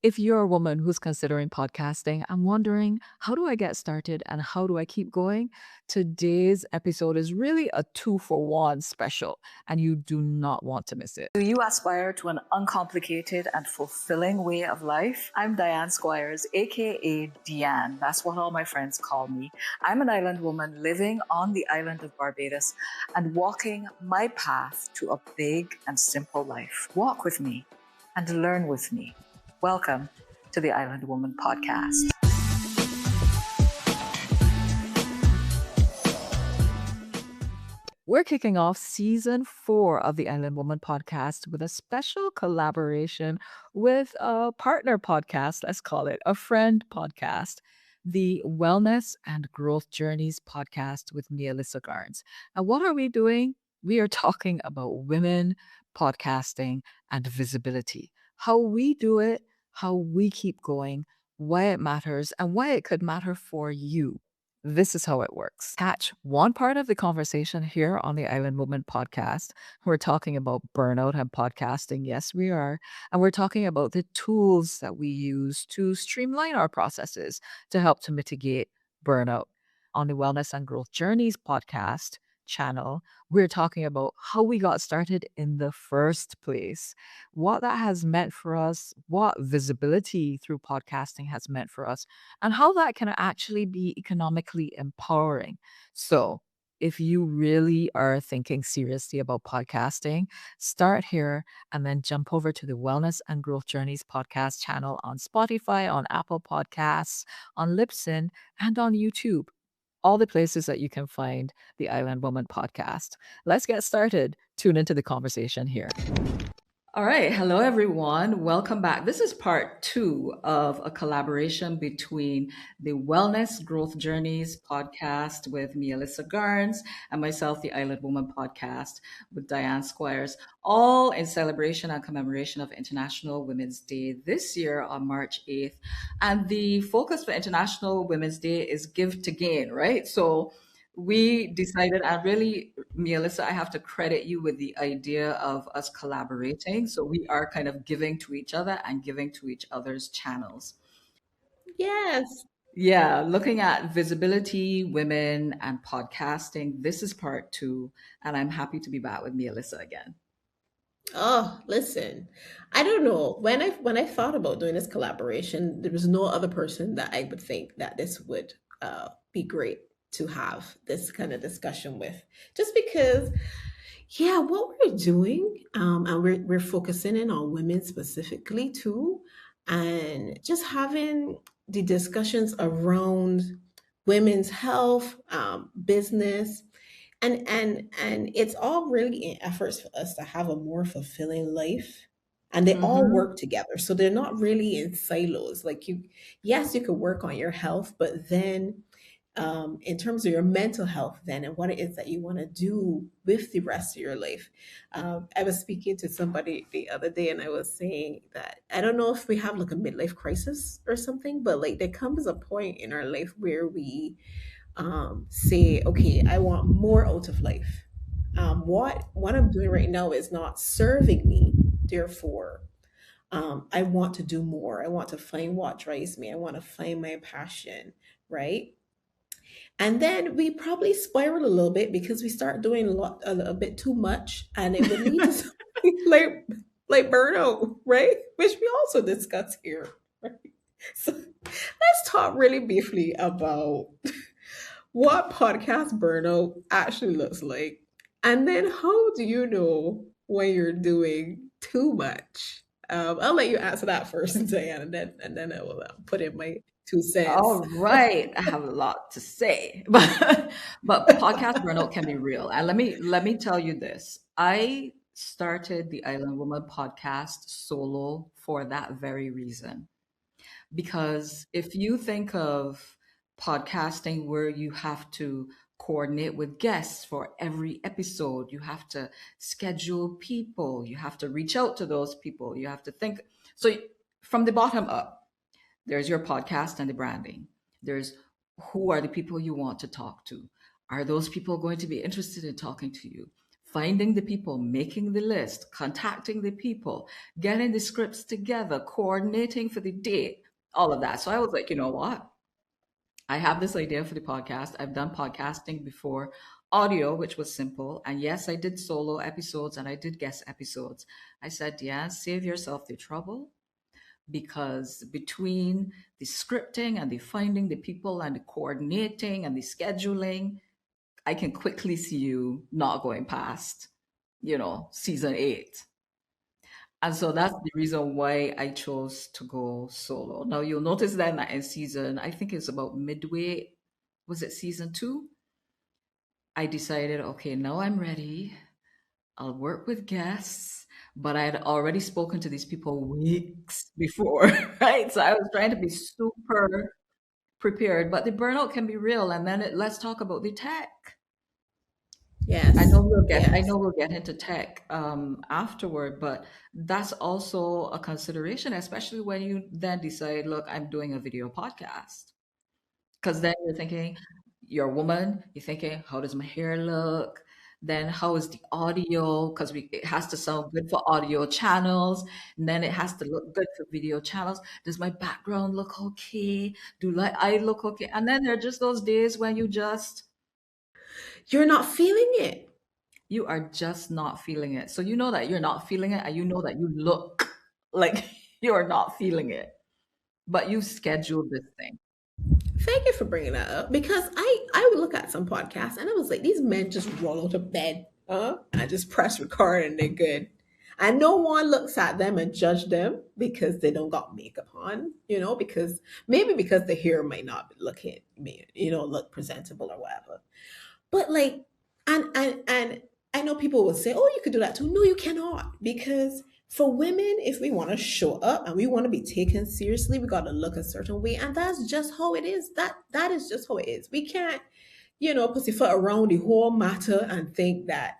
If you're a woman who's considering podcasting and wondering, how do I get started and how do I keep going? Today's episode is really a 2-for-1 special, and you do not want to miss it. Do you aspire to an uncomplicated and fulfilling way of life? I'm Dianne Squires, aka Dianne. That's what all my friends call me. I'm an island woman living on the island of Barbados and walking my path to a big and simple life. Walk with me and learn with me. Welcome to the Island Woman Podcast. We're kicking off season 4 of the Island Woman Podcast with a special collaboration with a partner podcast, let's call it a friend podcast, the Wellness and Growth Journeys podcast with Mialisa Garnes. And what are we doing? We are talking about women, podcasting, and visibility. How we do it, how we keep going, why it matters, and why it could matter for you. This is how it works. Catch one part of the conversation here on the Island Woman podcast. We're talking about burnout and podcasting. Yes, we are. And we're talking about the tools that we use to streamline our processes to help to mitigate burnout. On the Wellness and Growth Journeys podcast channel, we're talking about how we got started in the first place, what that has meant for us, what visibility through podcasting has meant for us, and how that can actually be economically empowering. So, if you really are thinking seriously about podcasting, start here and then jump over to the Wellness and Growth Journeys podcast channel on Spotify, on Apple Podcasts, on Libsyn, and on YouTube. All the places that you can find the Island Woman podcast. Let's get started. Tune into the conversation here. All right. Hello, everyone. Welcome back. This is part 2 of a collaboration between the Wellness Growth Journeys podcast with Mialisa Garnes and myself, the Island Woman podcast with Dianne Squires, all in celebration and commemoration of International Women's Day this year on March 8th. And the focus for International Women's Day is give to gain, right? So we decided, and really, Melissa, I have to credit you with the idea of us collaborating. So we are kind of giving to each other and giving to each other's channels. Yes. Yeah, looking at visibility, women, and podcasting. This is part 2, and I'm happy to be back with Melissa again. Oh, listen. I don't know. When I thought about doing this collaboration, there was no other person that I would think that this would be great to have this kind of discussion with. Just because, yeah, what we're doing, and we're focusing in on women specifically too, and just having the discussions around women's health, business, and it's all really in efforts for us to have a more fulfilling life, and they all Mm-hmm. work together, so they're not really in silos. Like, yes, you could work on your health, but then in terms of your mental health then, and what it is that you want to do with the rest of your life. I was speaking to somebody the other day, and I was saying that I don't know if we have like a midlife crisis or something, but like there comes a point in our life where we say, okay, I want more out of life. What I'm doing right now is not serving me. Therefore, I want to do more. I want to find what drives me. I want to find my passion, right? And then we probably spiral a little bit because we start doing a bit too much, and it would lead to something like burnout, right? Which we also discuss here, right? So let's talk really briefly about what podcast burnout actually looks like. And then how do you know when you're doing too much? I'll let you answer that first, Diane, and then I will put in my 2 cents. All right, I have a lot to say, but podcast burnout can be real. And let me tell you this: I started the Island Woman podcast solo for that very reason. Because if you think of podcasting where you have to coordinate with guests for every episode, you have to schedule people, you have to reach out to those people, you have to think. So from the bottom up, there's your podcast and the branding. There's who are the people you want to talk to? Are those people going to be interested in talking to you? finding the people, making the list, contacting the people, getting the scripts together, coordinating for the date, all of that. So I was like, you know what? I have this idea for the podcast. I've done podcasting before, audio, which was simple. And yes, I did solo episodes and I did guest episodes. I said, yeah, save yourself the trouble because between the scripting and the finding the people and the coordinating and the scheduling, I can quickly see you not going past, season 8. And so that's the reason why I chose to go solo. Now you'll notice then that in season, I think it's about midway, was it season 2? I decided, okay, now I'm ready. I'll work with guests, but I had already spoken to these people weeks before, right? So I was trying to be super prepared, but the burnout can be real. And then let's talk about the tech. Yes. I Yes. know we'll get into tech afterward, but that's also a consideration, especially when you then decide, look, I'm doing a video podcast. Because then you're thinking, you're a woman, you're thinking, how does my hair look? Then how is the audio? Because it has to sound good for audio channels, and then it has to look good for video channels. Does my background look okay? I look okay? And then there are just those days when You're not feeling it. you are just not feeling it. So you know that you're not feeling it, and you know that you look like you're not feeling it, but you scheduled this thing. Thank you for bringing that up because I would look at some podcasts and I was like, these men just roll out of bed, I just press record and they're good. And no one looks at them and judge them because they don't got makeup on, because maybe because the hair might not be looking, look presentable or whatever. But like, and I know people will say, "Oh, you could do that too." No, you cannot, because for women, if we want to show up and we want to be taken seriously, we got to look a certain way, and that's just how it is. That is just how it is. We can't, pussyfoot around the whole matter and think that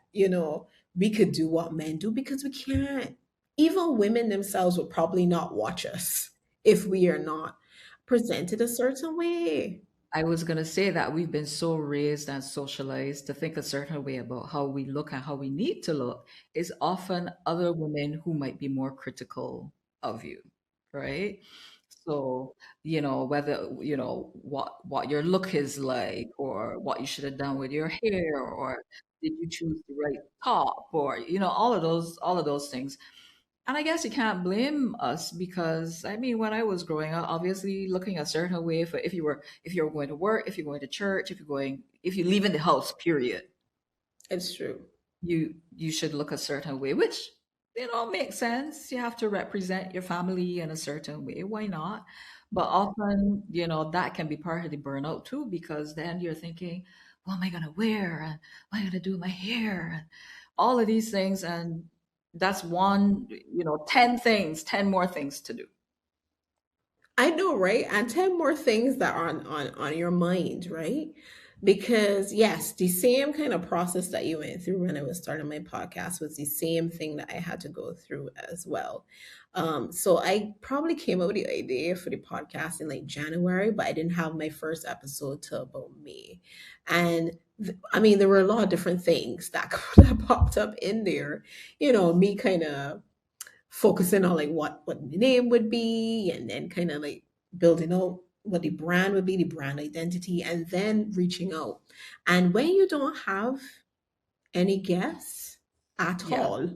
we could do what men do because we can't. Even women themselves will probably not watch us if we are not presented a certain way. I was going to say that we've been so raised and socialized to think a certain way about how we look and how we need to look is often other women who might be more critical of you, right? So, whether, what your look is like or what you should have done with your hair or did you choose the right top or, all of those things. And I guess you can't blame us because I mean, when I was growing up, obviously looking a certain way for if you're going to work, if you're going to church, if you leave in the house, period, It's true. you should look a certain way, which makes sense. You have to represent your family in a certain way. Why not? But often, that can be part of the burnout too, because then you're thinking, what am I gonna wear? And what am I gonna do with my hair? And all of these things, and that's one, 10 things, 10 more things to do. I know, right? And 10 more things that are on your mind, right? Because yes, the same kind of process that you went through when I was starting my podcast was the same thing that I had to go through as well. So I probably came up with the idea for the podcast in like January, but I didn't have my first episode till about May. And I mean, there were a lot of different things that, that popped up in there. Me kind of focusing on like what the name would be and then kind of like building out what the brand would be, the brand identity, and then reaching out. And when you don't have any guests at Yeah. all,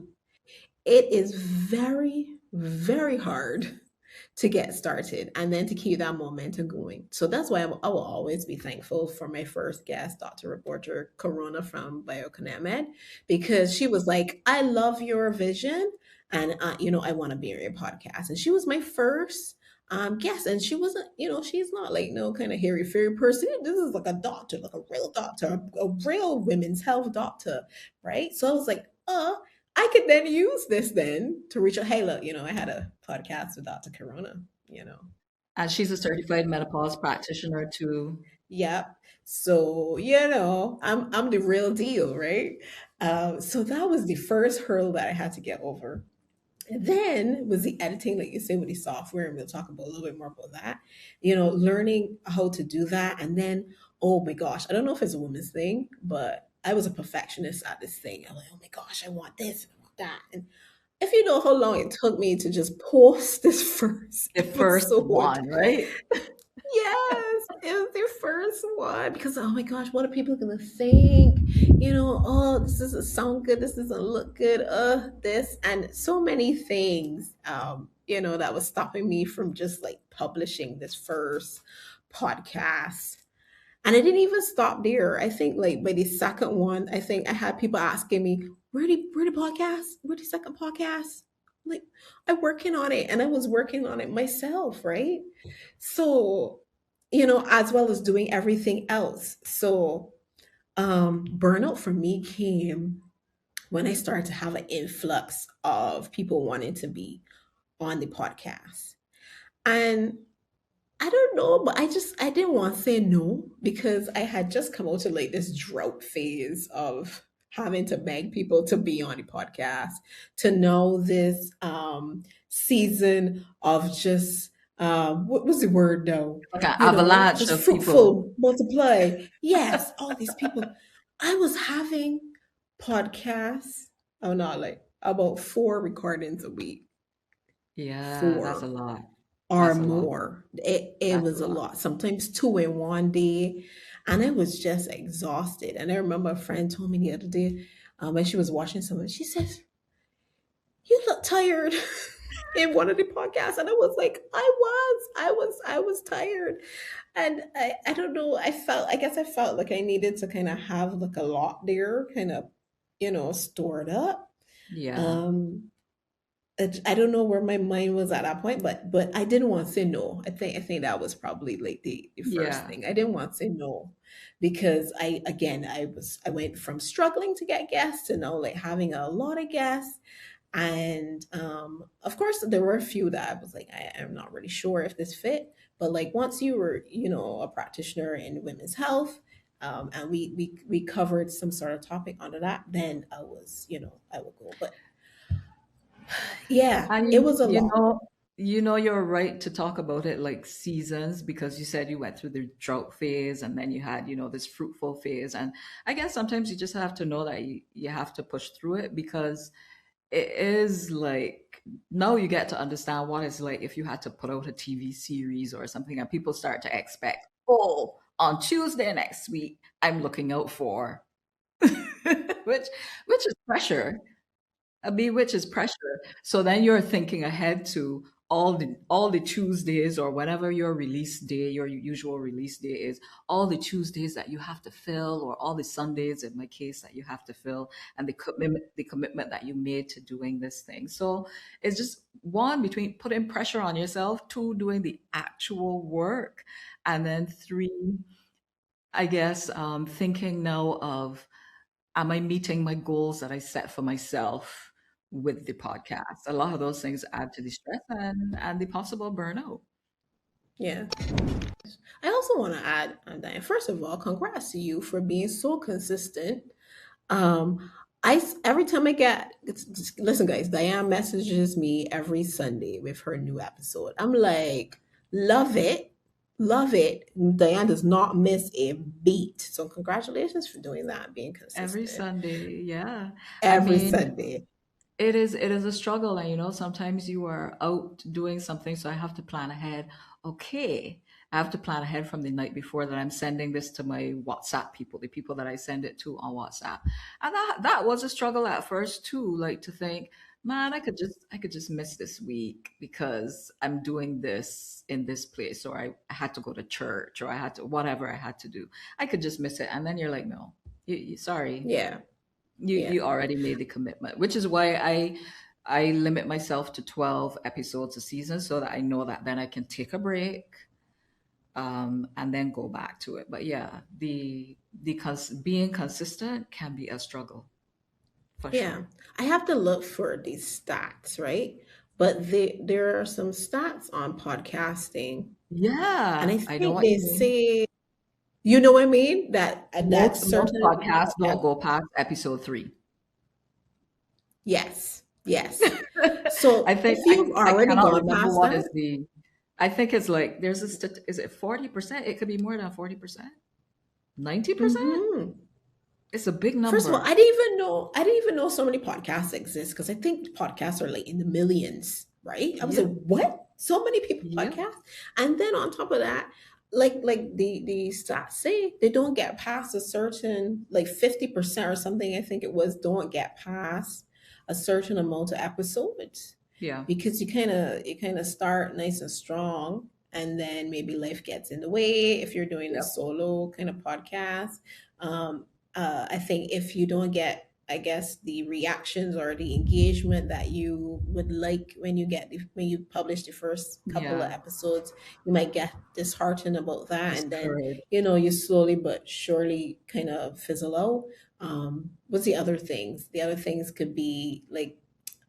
it is very, very hard to get started and then to keep that momentum going. So that's why I will always be thankful for my first guest, Dr. Reporter Corona from BioConnectMed, because she was like, I love your vision and, I want to be on your podcast. And she was my first guest. And she wasn't, she's not like no kind of hairy fairy person. This is like a doctor, like a real doctor, a real women's health doctor, right? So I was like, I could then use this then to reach out. Hey, look, I had a podcast with Dr. Corona. And she's a certified menopause practitioner too. Yep. So, I'm the real deal, right? So that was the first hurdle that I had to get over. And then was the editing, like you say, with the software, and we'll talk about a little bit more about that. Learning how to do that. And then, oh my gosh, I don't know if it's a woman's thing, but I was a perfectionist at this thing. I'm like, oh my gosh, I want this, I want that. And if you know how long it took me to just post this first The first episode, one, right? yes, it was their first one because oh my gosh, what are people gonna think? Oh, this doesn't sound good, this doesn't look good, this and so many things, that was stopping me from just like publishing this first podcast. And I didn't even stop there. I think like by the second one, I think I had people asking me, where the podcast? Where the second podcast? Like I'm working on it and I was working on it myself, right? So, as well as doing everything else. So burnout for me came when I started to have an influx of people wanting to be on the podcast. And I don't know, but I didn't want to say no because I had just come out of like this drought phase of having to beg people to be on the podcast, to know this season of just what was the word though? Like an avalanche Just of people. fruitful, multiply. Yes, all these people. I was having podcasts. Oh no, like about 4 recordings a week. Yeah, that's a 4 lot. or That's a lot. more. It That's a was a lot. lot, sometimes 2 in one day. And I was just exhausted. And I remember a friend told me the other day, when she was watching someone, she says, you look tired in one of the podcasts. And I was like, I was tired. And I don't know, I guess I felt like I needed to kind of have like a lot there, kind of, stored up. Yeah. Um, I don't know where my mind was at that point, but I didn't want to say no. I think that was probably like the first Yeah. thing. I didn't want to say no because I went from struggling to get guests to now like having a lot of guests. And of course there were a few that I was like, I'm not really sure if this fit. But like once you were, a practitioner in women's health, and we covered some sort of topic under that, then I would go. But yeah, And it was a lot. you're right to talk about it like seasons because you said you went through the drought phase and then you had, this fruitful phase. And I guess sometimes you just have to know that you have to push through it because it is like now you get to understand what it's like if you had to put out a TV series or something and people start to expect, oh, on Tuesday next week, I'm looking out for which is pressure. Which is pressure. So then you're thinking ahead to all the Tuesdays or whatever your release day, your usual release day is, all the Tuesdays that you have to fill, or all the Sundays in my case that you have to fill, and the commitment that you made to doing this thing. So it's just one between putting pressure on yourself, two doing the actual work, and then three, I guess, thinking now of am I meeting my goals that I set for myself with the podcast? A lot of those things add to the stress and the possible burnout. Yeah. I also want to add, Diane, first of all, congrats to you for being so consistent. Um, every time I get listen, guys, Diane messages me every Sunday with her new episode. I'm like, love it, love it. Diane does not miss a beat. So congratulations for doing that, being Every consistent Sunday, yeah. I every mean, Sunday. it is a struggle, and sometimes you are out doing something, so I have to plan ahead. Okay, I have to plan ahead from the night before that I'm sending this to my WhatsApp people, the people that I send it to on WhatsApp. And that was a struggle at first too, like to think, man, I could just miss this week because I'm doing this in this place, or I had to go to church, or I had to whatever I had to do. I could just miss it. And then you're like, no, sorry, Yeah, you yeah, already made the commitment, which is why I limit myself to 12 episodes a season so that I know that then I can take a break, and then go back to it. But yeah, being consistent can be a struggle for yeah. sure. I have to look for these stats, right? But there are some stats on podcasting, and I Yeah, I know think what they you mean. say, you know what I mean? That Most certain podcasts don't go past episode 3. yes, yes. So I think if I, you've I already cannot gone remember past what that, is I think it's like there's is it 40%? It could be more than 40%. 90%? hmm It's a big First of all, number. I didn't even know so many podcasts exist because I think podcasts are like in the millions, right? I was like, Yep. what? So many people Yep. podcast? And then on top of that, like the stats say they don't get past a certain like 50% or something, I think it was, don't get past a certain amount of episodes Yeah. because you kind of start nice and strong and then maybe life gets in the way if you're doing a Yep. solo kind of podcast. Um, I think if you don't get, I guess, the reactions or the engagement that you would like when when you publish the first couple of Yeah. episodes, you might get disheartened about that, and then Discouraged. you slowly but surely kind of fizzle out. What's the other things? The other things could be like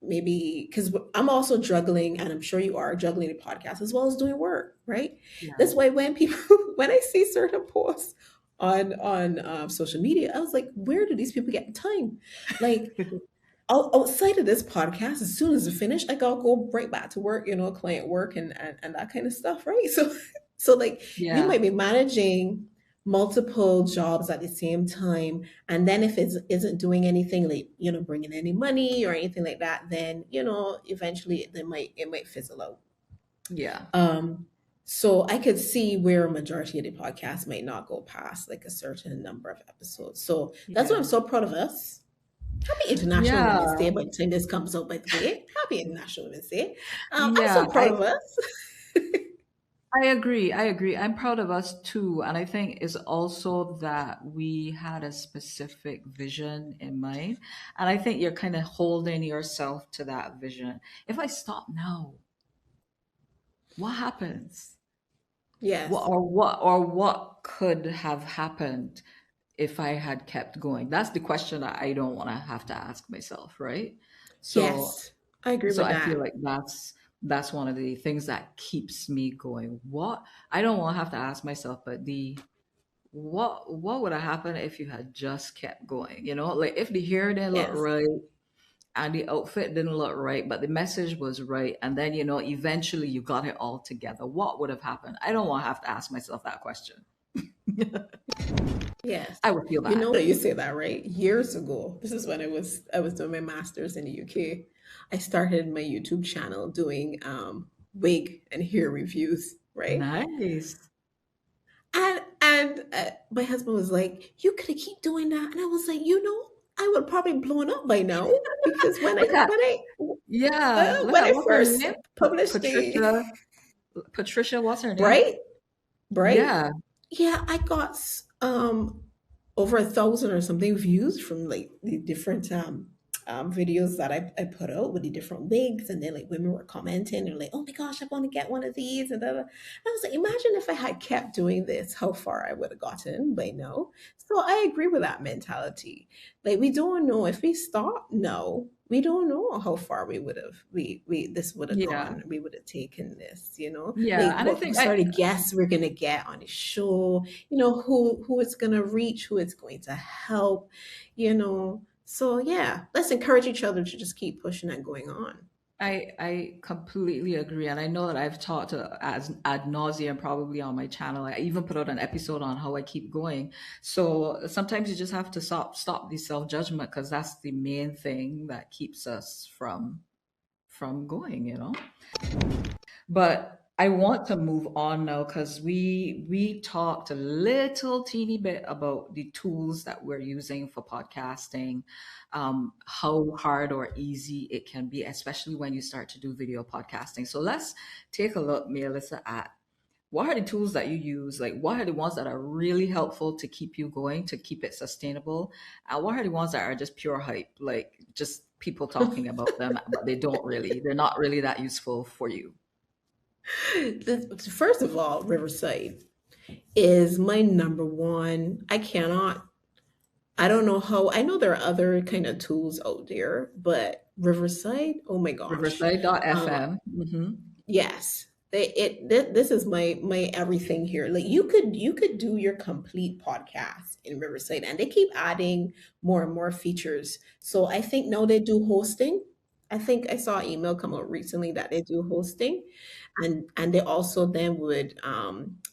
maybe because I'm also juggling, and I'm sure you are juggling the podcast as well as doing work, right? Yeah. That's why when people when I see certain posts on social media, I was like, where do these people get the time? Like outside of this podcast, as soon as it's finished, I gotta go right back to work, client work and that kind of stuff, right? So like you Yeah. might be managing multiple jobs at the same time, and then if it isn't doing anything like bringing any money or anything like that, then eventually it might fizzle out. Yeah. um, so I could see where a majority of the podcast might not go past like a certain number of episodes. So that's why I'm Yeah. so proud of us. Happy International Women's Yeah. Day by the time this comes out, by the way. Happy International Women's Day. I'm Yeah. so proud of us. I agree. I agree. I'm proud of us too. And I think it's also that we had a specific vision in mind. And I think you're kind of holding yourself to that vision. If I stop now, what happens? Yes. What could have happened if I had kept going? That's the question that I don't want to have to ask myself, right? So Yes. I agree so with I feel that. like that's one of the things that keeps me going. What I don't want to have to ask myself, but the what would have happened if you had just kept going? Like if the hair didn't look Yes. right and the outfit didn't look right, but the message was right, and then eventually you got it all together. What would have happened? I don't want to have to ask myself that question. Yes. I would feel You know bad. that you say that, right? Years ago, this is when I was doing my master's in the UK. I started my YouTube channel doing wig and hair reviews, right? Nice. And my husband was like, "You could keep doing that," and I was like, I would probably blown up by now because when I Look at when I yeah. Look when at I what's her first name? published the Patricia. Patricia. What's her name? right, right, Yeah. yeah, I got over 1,000 or something views from like the different videos that I put out with the different wigs, and then like women were commenting and like, oh my gosh, I want to get one of these, and, and I was like, imagine if I had kept doing this, how far I would have gotten by now. So I agree with that mentality. Like we don't know if we stop. No, we don't know how far we would have we this would have Yeah. gone. We would have taken this. Yeah. Like And I what think sort of guests we're gonna get on the show. Who it's gonna reach, who it's going to help. So yeah, let's encourage each other to just keep pushing and going on. I completely agree, and I know that I've talked as ad nauseum probably on my channel. I even put out an episode on how I keep going. So sometimes you just have to stop the self judgment because that's the main thing that keeps us from going. But I want to move on now because we talked a little teeny bit about the tools that we're using for podcasting, how hard or easy it can be, especially when you start to do video podcasting. So let's take a look, Melissa, at what are the tools that you use? Like, what are the ones that are really helpful to keep you going, to keep it sustainable? And what are the ones that are just pure hype, like just people talking about them, but they're not really that useful for you? First of all, Riverside is my number one. I don't know how, I know there are other kind of tools out there, but Riverside, oh my gosh. Um, Riverside.fm. yes. This is my everything here. Like you could do your complete podcast in Riverside, and they keep adding more and more features. So I think now they do hosting. I think I saw an email come out recently that they do hosting, and they also then would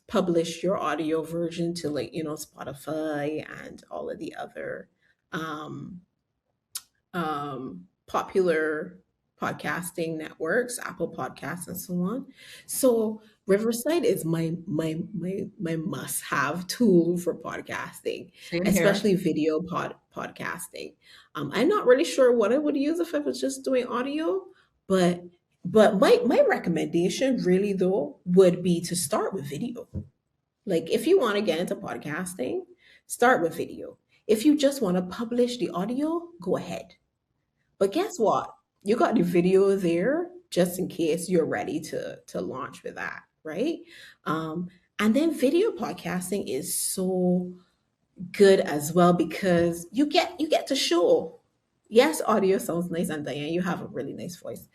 publish your audio version to like Spotify and all of the other. um, popular podcasting networks, Apple Podcasts, and so on. So Riverside is my must have tool for podcasting, Same here. especially video podcasting. I'm not really sure what I would use if I was just doing audio, but my recommendation really though would be to start with video. Like if you want to get into podcasting, start with video. If you just want to publish the audio, go ahead. But guess what? You got the video there just in case you're ready to launch with that, right? And then video podcasting is so good as well because you get to show. Yes, audio sounds nice, and Diane, you have a really nice voice.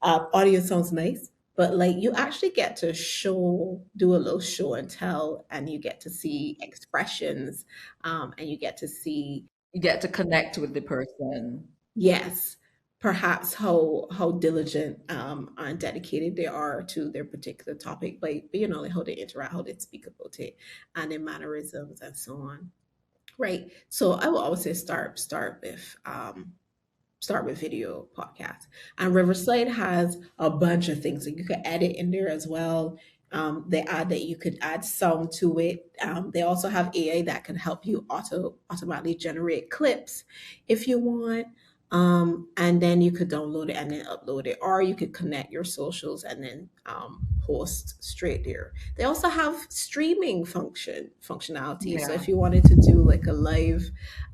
Audio sounds nice, but like you actually get to show, do a little show and tell, and you get to see expressions, and you get to see, You get to connect with the person. yes, perhaps how diligent and dedicated they are to their particular topic, but you know, like how they interact, how they speak about it, and their mannerisms and so on. Right. So I will always say start with video podcasts. And Riverside has a bunch of things that you could edit in there as well. They add that you could add sound to it. They also have AI that can help you automatically generate clips if you want. And then you could download it and then upload it, or you could connect your socials and then post straight there. They also have streaming functionality. So Yeah. if you wanted to do like a live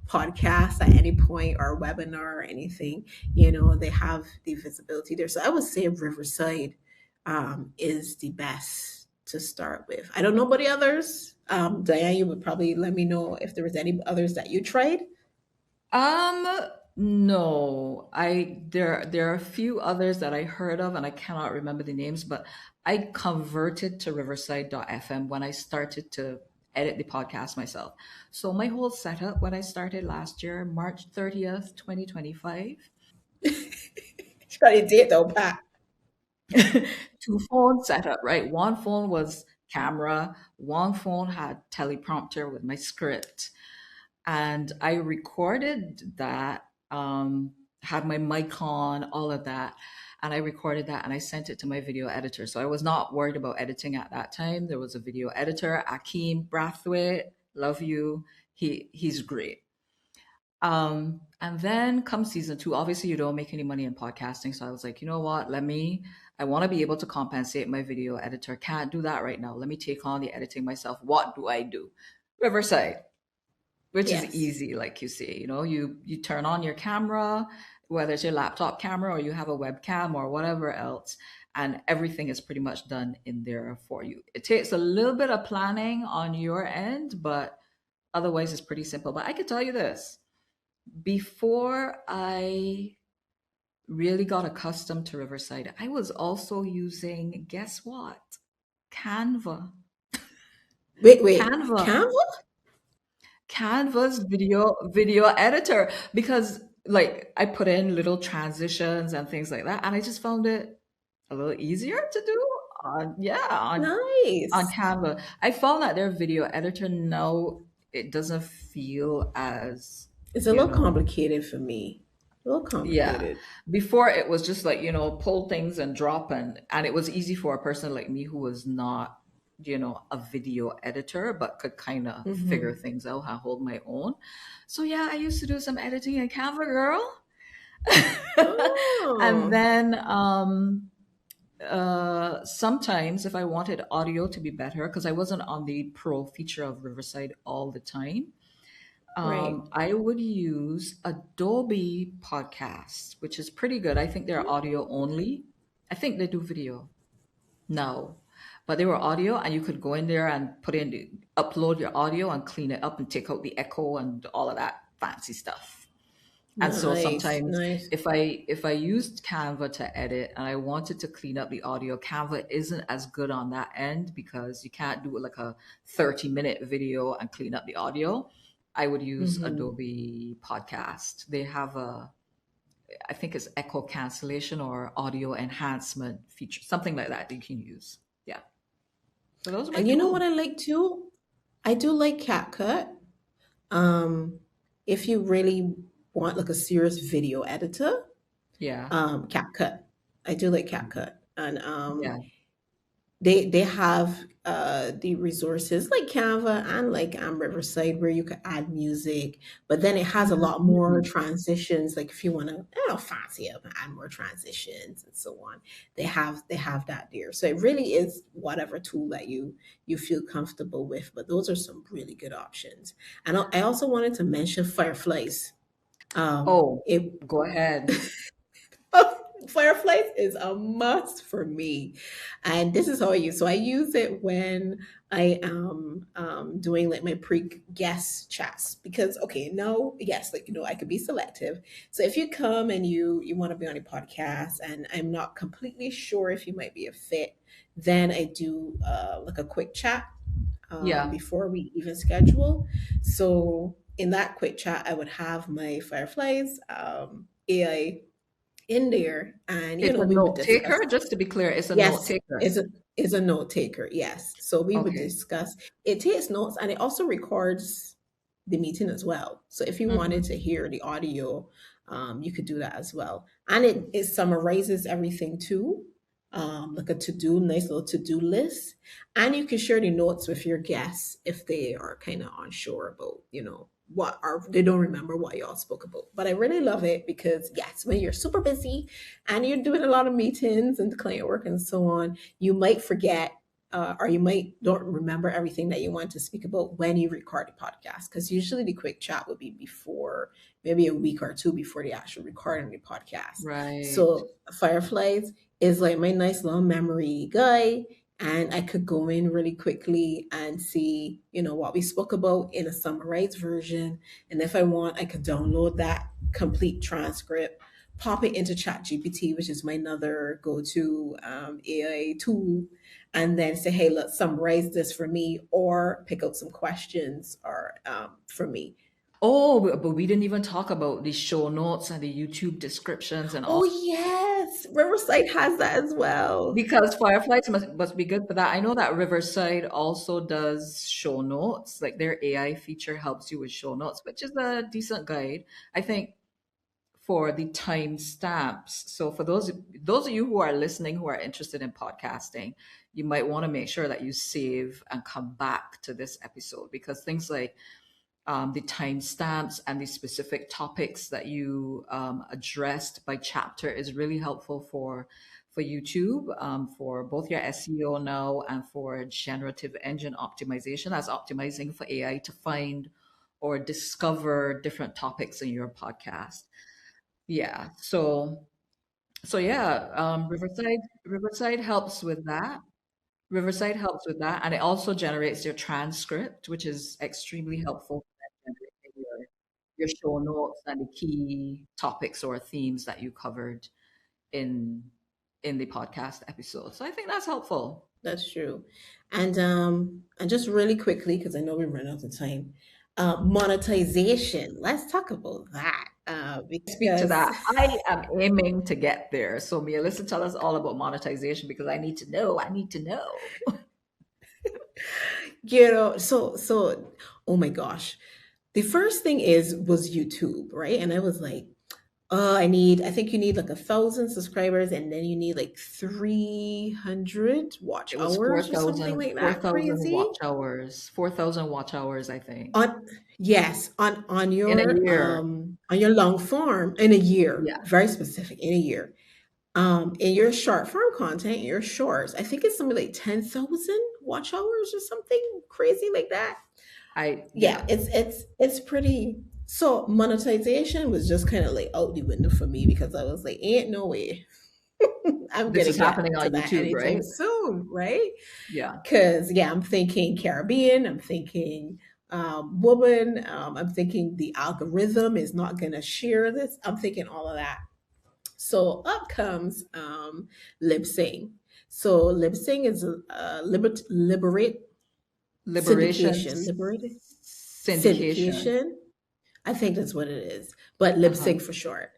podcast at any point or a webinar or anything, you know, they have the visibility there. So I would say Riverside is the best to start with. I don't know about the others. Diane, you would probably let me know if there was any others that you tried. Um, no. There are a few others that I heard of and I cannot remember the names, but I converted to Riverside.fm when I started to edit the podcast myself. So my whole setup when I started last year, March 30th, 2025, Try to date though, Pat. two phone setup, right? One phone was camera, one phone had teleprompter with my script. And I recorded that, had my mic on, all of that. And I recorded that and I sent it to my video editor. So I was not worried about editing at that time. There was a video editor, Akeem Brathwaite, love you. He's great. And then come season two, obviously you don't make any money in podcasting. So I was like, you know what? I want to be able to compensate my video editor. Can't do that right now. Let me take on the editing myself. What do I do? Riverside, which is Yes. easy, like you say. You turn on your camera, whether it's your laptop camera or you have a webcam or whatever else, and everything is pretty much done in there for you. It takes a little bit of planning on your end, but otherwise it's pretty simple. But I could tell you this, before I really got accustomed to Riverside, I was also using, guess what? Canva. Wait. Canva. Canva? Canva's video editor, because like I put in little transitions and things like that, and I just found it a little easier to do on, yeah, on Nice. Canva. I found that their video editor now, it doesn't feel as, It's a you little know, complicated for me. A little yeah. complicated. Before it was just like, pull things and drop, and it was easy for a person like me who was not, a video editor, but could kind of figure Hmm. things out and hold my own. So yeah, I used to do some editing in Canva, girl. And Oh, then sometimes if I wanted audio to be better, because I wasn't on the pro feature of Riverside all the time, right. I would use Adobe Podcast, which is pretty good. I think they're audio only. I think they do video. No, but they were audio, and you could go in there and upload your audio and clean it up and take out the echo and all of that fancy stuff. And so Nice, sometimes nice. if I used Canva to edit and I wanted to clean up the audio, Canva isn't as good on that end because you can't do like a 30-minute video and clean up the audio. I would use Hmm. Adobe Podcast. They have I think it's echo cancellation or audio enhancement feature, something like that you can use. Yeah. So those are my And you know what tools. I like too? I do like CapCut. Um, if you really want like a serious video editor, Yeah. CapCut. I do like CapCut, and Yeah. they have the resources like Canva and like Riverside where you could add music, but then it has a lot more Mhm. transitions. Like if you want to, fancy it and add more transitions and so on, they have that there. So it really is whatever tool that you feel comfortable with. But those are some really good options. And I also wanted to mention Fireflies. Oh, It go ahead. Fireflies is a must for me. And this is how I use. So I use it when I am doing like my pre-guest chats because okay, no, yes, like I could be selective. So if you come and you want to be on a podcast and I'm not completely sure if you might be a fit, then I do like a quick chat Yeah. before we even schedule. So in that quick chat, I would have my Fireflies AI in there, and It's a we would note discuss. taker, just to be clear, it's a note Yes, taker. is a note taker. Yes, so we would Okay. discuss. It takes notes, and it also records the meeting as well. So if you wanted Mhm. to hear the audio, you could do that as well, and it summarizes everything too. Like a nice little to do list, and you can share the notes with your guests if they are kind of unsure about, what are they don't remember what y'all spoke about. But I really love it because yes, when you're super busy and you're doing a lot of meetings and client work and so on, you might forget or you might don't remember everything that you want to speak about when you record the podcast. Because usually the quick chat would be before, maybe a week or two before the actual recording of the podcast. Right. So Fireflies is like my nice little memory guy. And I could go in really quickly and see, what we spoke about in a summarized version. And if I want, I could download that complete transcript, pop it into ChatGPT, which is my another go-to AI tool, and then say, "Hey, let's summarize this for me," or pick out some questions or for me. Oh, but we didn't even talk about the show notes and the YouTube descriptions and all. Oh yes, Riverside has that as well. Because Fireflies must be good for that. I know that Riverside also does show notes. Like their AI feature helps you with show notes, which is a decent guide. I think for the timestamps. So for those of you who are listening who are interested in podcasting, you might want to make sure that you save and come back to this episode because things like the timestamps and the specific topics that you addressed by chapter is really helpful for YouTube, for both your SEO now and for generative engine optimization. That's optimizing for AI to find or discover different topics in your podcast. Yeah. So yeah, Riverside helps with that. Riverside helps with that, and it also generates your transcript, which is extremely helpful for generating your show notes and the key topics or themes that you covered in in the podcast episode. So I think that's helpful. That's true. And just really quickly, because I know we run out of time, monetization. Let's talk about that. Speak to Because that. I am aiming to get there. So Mia, listen, tell us all about monetization because I need to know. I need to know. so oh my gosh. The first thing was YouTube, right? And I was like, oh, I think you need like 1,000 subscribers and then you need like 300 watch It was hours or something like four that. thousand Crazy. watch hours, 4,000 watch hours, I think, On Yes, in a year. on your long form in a year, Yeah. very specific in a year. In your short form content, your shorts, I think it's something like 10,000 watch hours or something crazy like that. Yeah, Yeah. it's pretty. So monetization was just kind of like out the window for me because I was like, ain't no way I'm This gonna is get happening to on that YouTube, anytime right? soon, right? Yeah. Because yeah, I'm thinking Caribbean, I'm thinking woman, I'm thinking the algorithm is not gonna share this. I'm thinking all of that. So up comes lip sync. So lip sync is liberate Liberation syndication, liberated syndication. syndication. I think that's what it is, but lip Uh-huh. sync for short.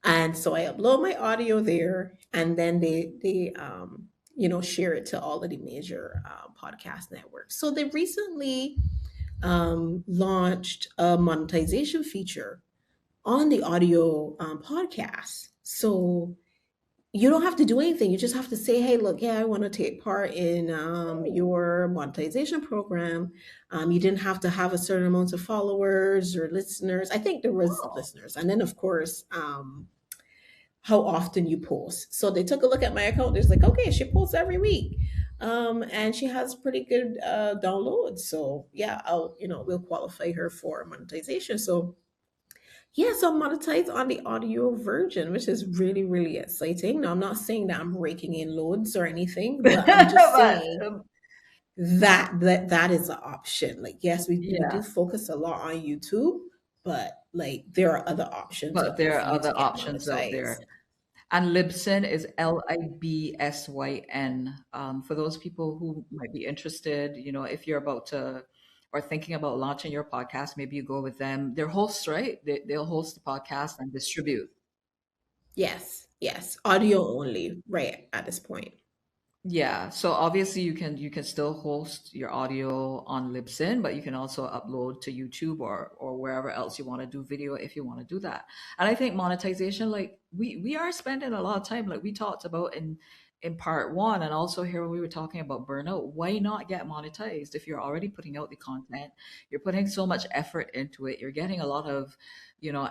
And so I upload my audio there, and then they share it to all of the major podcast networks. So they recently launched a monetization feature on the audio podcast. So you don't have to do anything. You just have to say, hey, look, yeah, I want to take part in your monetization program. You didn't have to have a certain amount of followers or listeners. I think there was Oh, listeners. And then, of course, how often you post. So they took a look at my account. They're like, okay, she posts every week. And she has pretty good downloads. So yeah, we'll qualify her for monetization. So yeah, so monetize on the audio version, which is really, really exciting. Now, I'm not saying that I'm raking in loads or anything, but I'm just but saying that is an option. Like, yes, we do yeah, focus a lot on YouTube, but like there are other options but out there there for are you to other get options out monetized. there. And Libsyn is Libsyn. For those people who might be interested, if you're about to or thinking about launching your podcast, maybe you go with them. They're hosts, right? They'll host the podcast and distribute. Yes, yes, audio only, right at this point. Yeah, so obviously you can still host your audio on Libsyn, but you can also upload to YouTube or wherever else you want to do video if you want to do that. And I think monetization, like we are spending a lot of time, like we talked about in part one, and also here when we were talking about burnout. Why not get monetized if you're already putting out the content? You're putting so much effort into it. You're getting a lot of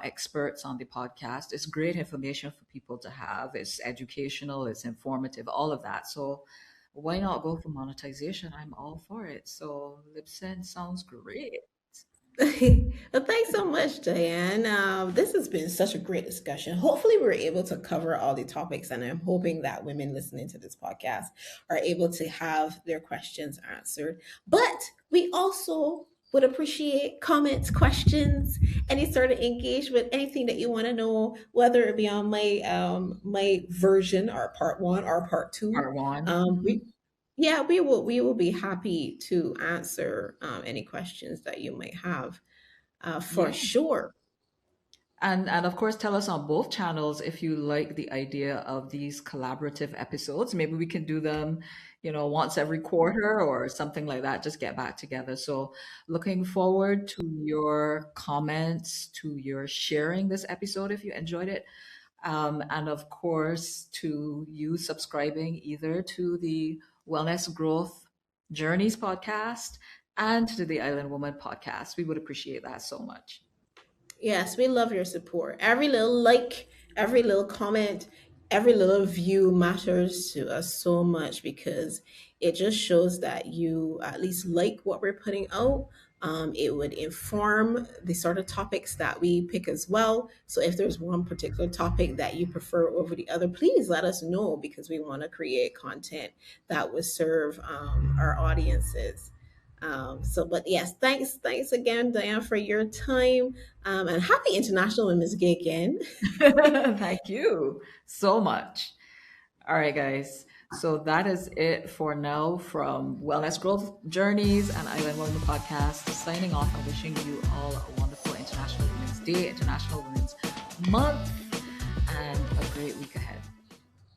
experts on the podcast. It's great information for people to have. It's educational, it's informative, all of that. So why not go for monetization? I'm all for it. So Libsyn sounds great. Well, thanks so much, Diane. This has been such a great discussion. Hopefully, we're able to cover all the topics, and I'm hoping that women listening to this podcast are able to have their questions answered. But we also would appreciate comments, questions, any sort of engagement, anything that you want to know, whether it be on my version or part one or part two. Part one. We Yeah, we will be happy to answer any questions that you might have, for Yeah. sure. And of course, tell us on both channels if you like the idea of these collaborative episodes. Maybe we can do them, once every quarter or something like that. Just get back together. So, looking forward to your comments, to your sharing this episode if you enjoyed it, and of course to you subscribing either to the Wellness Growth Journeys podcast and to the Island Woman podcast. We would appreciate that so much. Yes, we love your support. Every little like, every little comment, every little view matters to us so much because it just shows that you at least like what we're putting out. It would inform the sort of topics that we pick as well. So if there's one particular topic that you prefer over the other, please let us know because we want to create content that would serve our audiences. But yes, thanks again, Diane, for your time. And happy International Women's Day again. Thank you so much. All right, guys. So that is it for now from Wellness Growth Journeys and Island Woman Podcast. Signing off and wishing you all a wonderful International Women's Day, International Women's Month, and a great week ahead.